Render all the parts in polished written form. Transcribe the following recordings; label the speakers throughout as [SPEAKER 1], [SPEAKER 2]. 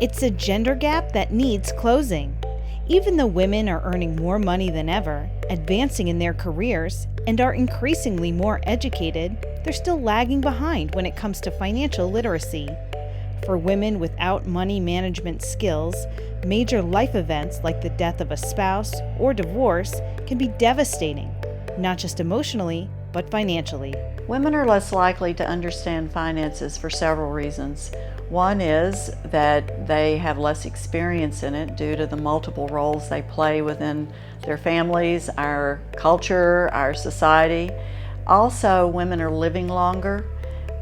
[SPEAKER 1] It's a gender gap that needs closing. Even though women are earning more money than ever, advancing in their careers, and are increasingly more educated, they're still lagging behind when it comes to financial literacy. For women without money management skills, major life events like the death of a spouse or divorce can be devastating, not just emotionally, but financially.
[SPEAKER 2] Women are less likely to understand finances for several reasons. One is that they have less experience in it due to the multiple roles they play within their families, our culture, our society. Also, women are living longer,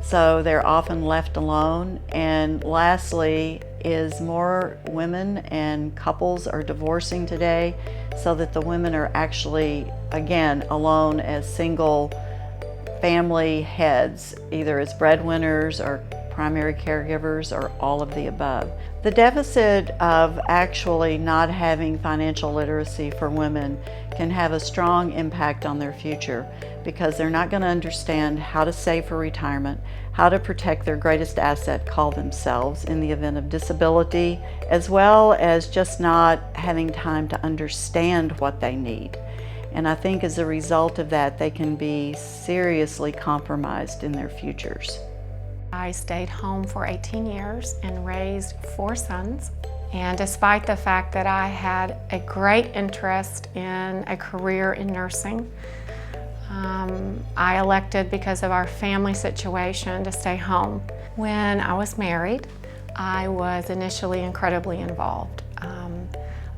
[SPEAKER 2] so they're often left alone. And lastly, is more women and couples are divorcing today, so that the women are actually, again, alone as single family heads, either as breadwinners or primary caregivers or all of the above. The deficit of actually not having financial literacy for women can have a strong impact on their future because they're not going to understand how to save for retirement, how to protect their greatest asset called themselves in the event of disability, as well as just not having time to understand what they need. And I think as a result of that, they can be seriously compromised in their futures.
[SPEAKER 3] I stayed home for 18 years and raised 4 sons. And despite the fact that I had a great interest in a career in nursing, I elected, because of our family situation, to stay home. When I was married, I was initially incredibly involved.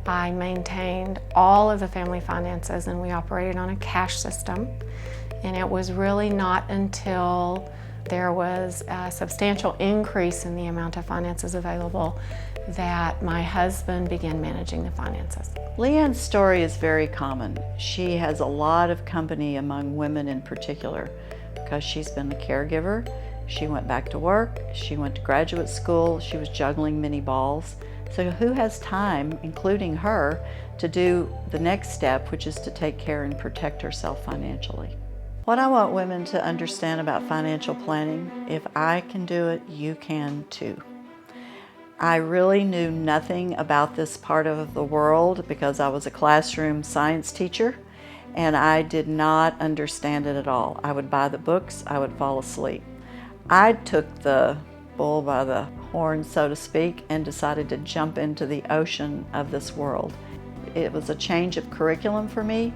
[SPEAKER 3] I maintained all of the family finances, and we operated on a cash system. And it was really not until there was a substantial increase in the amount of finances available that my husband began managing the finances.
[SPEAKER 2] Leanne's story is very common. She has a lot of company among women in particular because she's been the caregiver. She went back to work, she went to graduate school, she was juggling many balls. So who has time, including her, to do the next step, which is to take care and protect herself financially? What I want women to understand about financial planning, if I can do it, you can too. I really knew nothing about this part of the world because I was a classroom science teacher and I did not understand it at all. I would buy the books, I would fall asleep. I took the bull by the horn, so to speak, and decided to jump into the ocean of this world. It was a change of curriculum for me.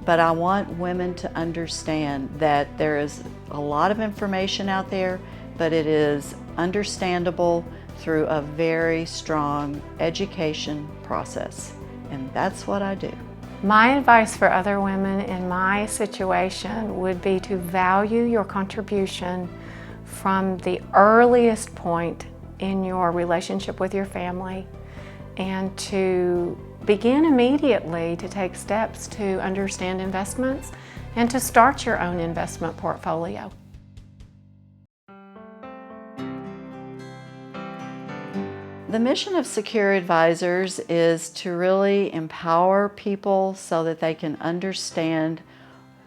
[SPEAKER 2] But I want women to understand that there is a lot of information out there, but it is understandable through a very strong education process. And that's what I do.
[SPEAKER 3] My advice for other women in my situation would be to value your contribution from the earliest point in your relationship with your family, and to begin immediately to take steps to understand investments and to start your own investment portfolio.
[SPEAKER 2] The mission of SeaCure Advisors is to really empower people so that they can understand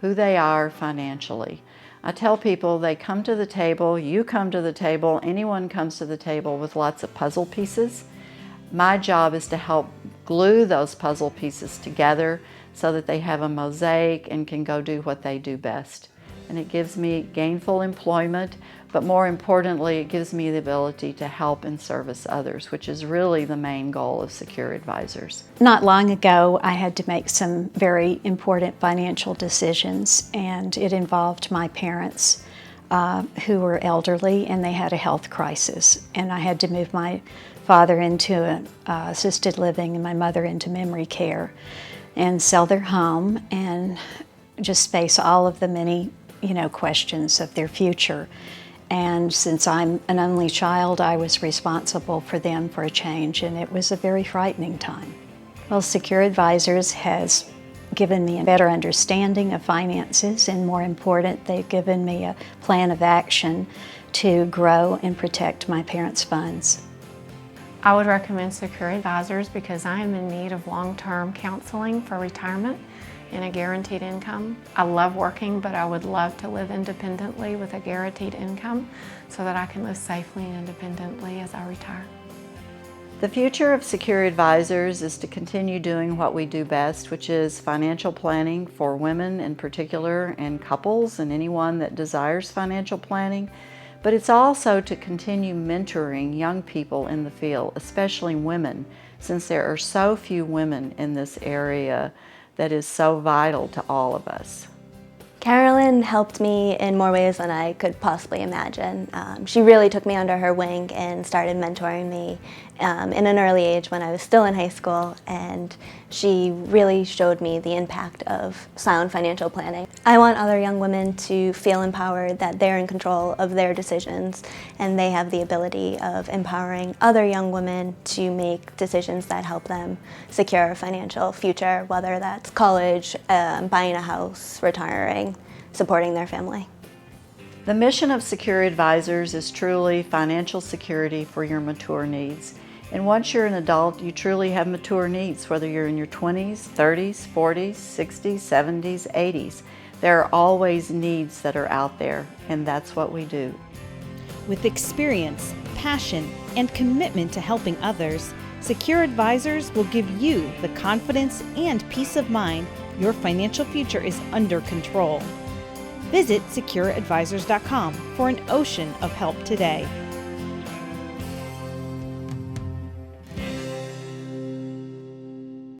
[SPEAKER 2] who they are financially. I tell people they come to the table, you come to the table, anyone comes to the table with lots of puzzle pieces. My job is to help glue those puzzle pieces together so that they have a mosaic and can go do what they do best. And it gives me gainful employment, but more importantly, it gives me the ability to help and service others, which is really the main goal of SeaCure Advisors.
[SPEAKER 4] Not long ago, I had to make some very important financial decisions, and it involved my parents who were elderly, and they had a health crisis. And I had to move my father into assisted living and my mother into memory care, and sell their home and just face all of the many, questions of their future. And since I'm an only child, I was responsible for them for a change, and it was a very frightening time. Well, SeaCure Advisors has given me a better understanding of finances, and more important, they've given me a plan of action to grow and protect my parents' funds.
[SPEAKER 3] I would recommend SeaCure Advisors because I am in need of long-term counseling for retirement and a guaranteed income. I love working, but I would love to live independently with a guaranteed income so that I can live safely and independently as I retire.
[SPEAKER 2] The future of SeaCure Advisors is to continue doing what we do best, which is financial planning for women in particular and couples and anyone that desires financial planning. But it's also to continue mentoring young people in the field, especially women, since there are so few women in this area that is so vital to all of us.
[SPEAKER 5] Carolyn helped me in more ways than I could possibly imagine. She really took me under her wing and started mentoring me in an early age when I was still in high school, and she really showed me the impact of sound financial planning. I want other young women to feel empowered, that they're in control of their decisions and they have the ability of empowering other young women to make decisions that help them secure a financial future, whether that's college, buying a house, retiring, supporting their family.
[SPEAKER 2] The mission of SeaCure Advisors is truly financial security for your mature needs. And once you're an adult, you truly have mature needs, whether you're in your 20s, 30s, 40s, 60s, 70s, 80s. There are always needs that are out there, and that's what we do.
[SPEAKER 1] With experience, passion, and commitment to helping others, SeaCure Advisors will give you the confidence and peace of mind your financial future is under control. Visit SeaCureAdvisors.com for an ocean of help today.